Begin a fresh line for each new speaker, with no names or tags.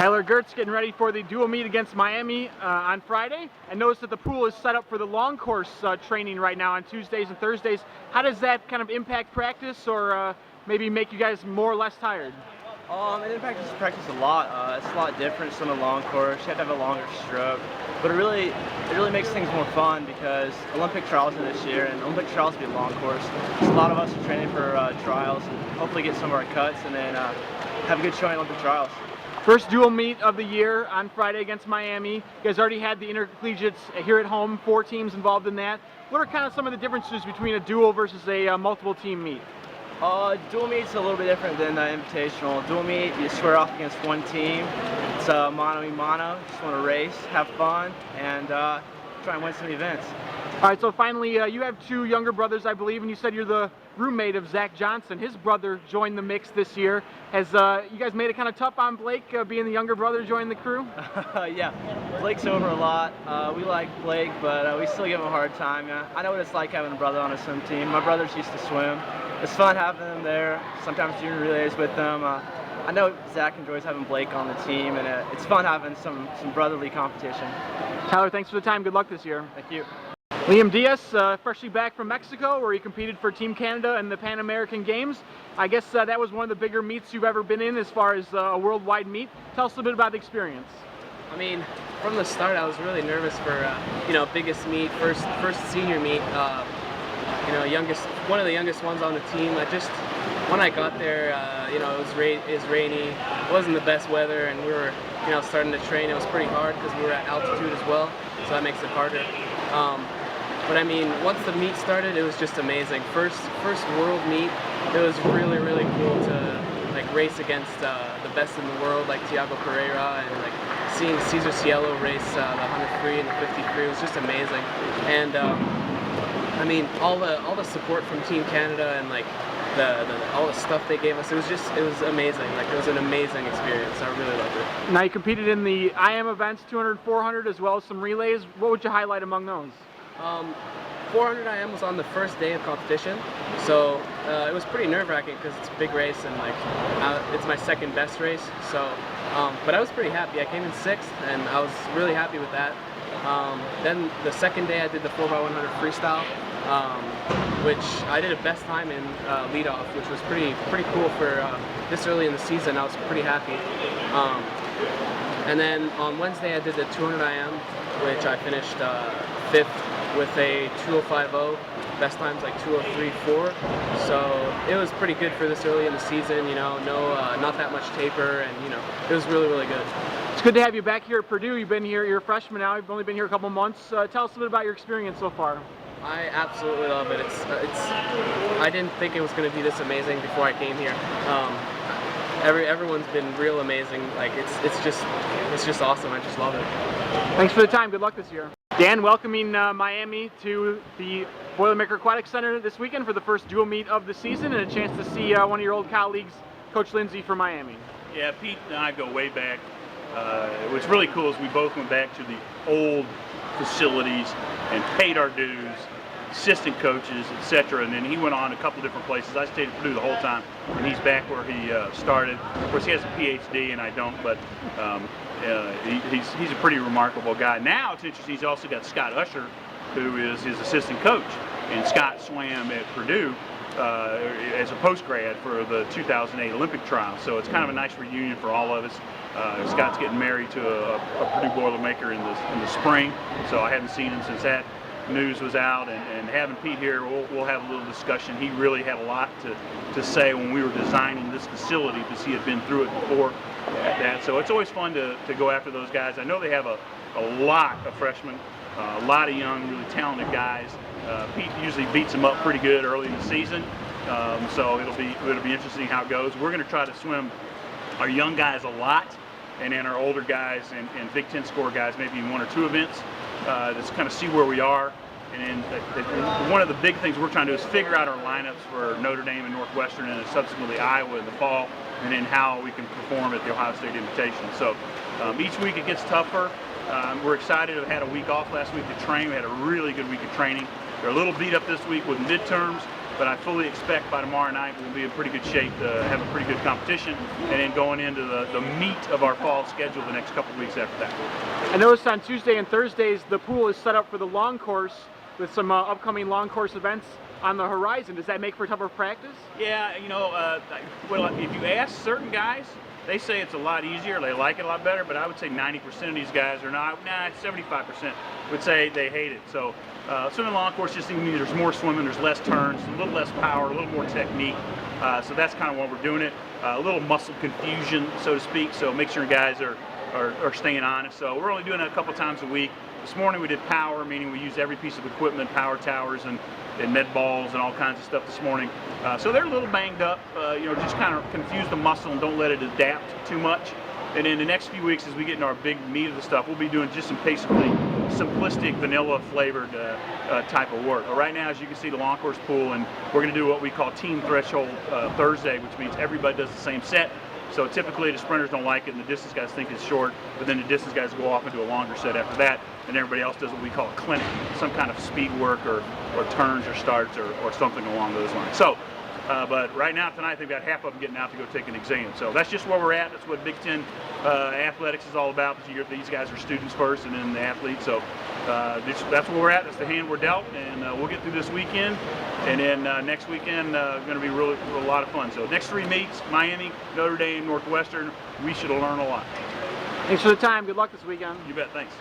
Tyler, Gertz getting ready for the dual meet against Miami on Friday. I noticed that the pool is set up for the long course training right now on Tuesdays and Thursdays. How does that kind of impact practice, or maybe make you guys more or less tired?
It impacts practice a lot. It's a lot different from the long course. You have to have a longer stroke, but it really makes things more fun because Olympic trials are this year, and Olympic trials will be a long course. So a lot of us are training for trials and hopefully get some of our cuts, and then have a good showing in Olympic trials.
First dual meet of the year on Friday against Miami. You guys already had the intercollegiates here at home, 4 teams involved in that. What are kind of some of the differences between a dual versus a multiple team meet?
Dual meet's a little bit different than the invitational. Dual meet, you square off against one team. It's mano-a-mano. Just want to race, have fun, and try and win some events.
All right, so finally, you have 2 younger brothers, I believe, and you said you're the roommate of Zach Johnson. His brother joined the mix this year. Has you guys made it kind of tough on Blake, being the younger brother joining the crew?
Yeah, Blake's over a lot. We like Blake, but we still give him a hard time. I know what it's like having a brother on a swim team. My brothers used to swim. It's fun having them there, sometimes doing relays with them. I know Zach enjoys having Blake on the team, and it's fun having some brotherly competition.
Tyler, thanks for the time. Good luck this year.
Thank you.
Lyam Dias, freshly back from Mexico, where he competed for Team Canada in the Pan American Games. I guess that was one of the bigger meets you've ever been in as far as a worldwide meet. Tell us a bit about the experience.
I mean, from the start, I was really nervous for biggest meet, first senior meet. One of the youngest ones on the team. When I got there, it was rainy. It wasn't the best weather, and we were starting to train. It was pretty hard because we were at altitude as well, so that makes it harder. But I mean, once the meet started, it was just amazing. First world meet, it was really cool to race against the best in the world, like Tiago Pereira, and seeing Cesar Cielo race the 100 free and the 50 free was just amazing. And I mean, all the support from Team Canada and all the stuff they gave us, it was amazing. It was an amazing experience. I really loved it.
Now, you competed in the IM events, 200, 400, as well as some relays. What would you highlight among those?
400 IM was on the first day of competition, so it was pretty nerve-wracking because it's a big race, and it's my second best race. So, but I was pretty happy. I came in 6th, and I was really happy with that. Then the second day I did the 4x100 freestyle, which I did a best time in leadoff, which was pretty cool for this early in the season. I was pretty happy. And then on Wednesday I did the 200 IM, which I finished 5th with a 2:05.0. Best times 2:03.4. So it was pretty good for this early in the season. Not that much taper, and it was really good.
It's good to have you back here at Purdue. You've been here, you're a freshman now. You've only been here a couple months. Tell us a bit about your experience so far.
I absolutely love it. I didn't think it was going to be this amazing before I came here. Everyone's been real amazing. It's just awesome. I just love it.
Thanks for the time. Good luck this year. Dan, welcoming Miami to the Boilermaker Aquatic Center this weekend for the first dual meet of the season, and a chance to see one of your old colleagues, Coach Lindsay from Miami.
Yeah, Pete and I go way back. What's really cool is we both went back to the old facilities and paid our dues, assistant coaches, etc. And then he went on a couple different places. I stayed at Purdue the whole time, and he's back where he started. Of course, he has a PhD, and I don't, but he's a pretty remarkable guy. Now it's interesting. He's also got Scott Usher, who is his assistant coach, and Scott swam at Purdue as a post-grad for the 2008 Olympic trials. So it's kind of a nice reunion for all of us. Scott's getting married to a Purdue Boilermaker in the spring, so I haven't seen him since that news was out, and having Pete here, we'll have a little discussion. He really had a lot to say when we were designing this facility, because he had been through it before at that. So it's always fun to go after those guys. I know they have a lot of freshmen, a lot of young, really talented guys. Pete usually beats them up pretty good early in the season, so it'll be interesting how it goes. We're going to try to swim our young guys a lot, and then our older guys and Big Ten score guys maybe in 1 or 2 events. Just kind of see where we are. And then one of the big things we're trying to do is figure out our lineups for Notre Dame and Northwestern, and subsequently Iowa in the fall, and then how we can perform at the Ohio State Invitation. So each week it gets tougher. We're excited to have had a week off last week to train. We had a really good week of training. They're a little beat up this week with midterms, but I fully expect by tomorrow night we'll be in pretty good shape to have a pretty good competition, and then going into the meat of our fall schedule the next couple of weeks after that.
I noticed on Tuesday and Thursdays the pool is set up for the long course with some upcoming long course events on the horizon. Does that make for tougher practice?
Yeah, you know, well, if you ask certain guys, they say it's a lot easier, they like it a lot better, but I would say 90% of these guys are not, 75% would say they hate it. So swimming long course just means there's more swimming, there's less turns, a little less power, a little more technique. So that's kind of why we're doing it. A little muscle confusion, so to speak, so make sure guys are staying on it. So we're only doing it a couple times a week. This morning we did power, meaning we used every piece of equipment, power towers and med balls and all kinds of stuff this morning. So they're a little banged up, you know, just kind of confuse the muscle and don't let it adapt too much. And in the next few weeks, as we get into our big meat of the stuff, we'll be doing just some basically simplistic, vanilla flavored type of work. But right now, as you can see, the long course pool, and we're going to do what we call team threshold Thursday, which means everybody does the same set. So typically the sprinters don't like it and the distance guys think it's short, but then the distance guys go off and do a longer set after that, and everybody else does what we call a clinic, some kind of speed work or turns or starts or something along those lines. So, but right now tonight they've got half of them getting out to go take an exam. So that's just where we're at. That's what Big Ten athletics is all about. These guys are students first and then the athletes. So that's where we're at. That's the hand we're dealt, and we'll get through this weekend. And then next weekend going to be really a lot of fun. So next 3 meets, Miami, Notre Dame, Northwestern. We should learn a lot.
Thanks for the time. Good luck this weekend.
You bet. Thanks.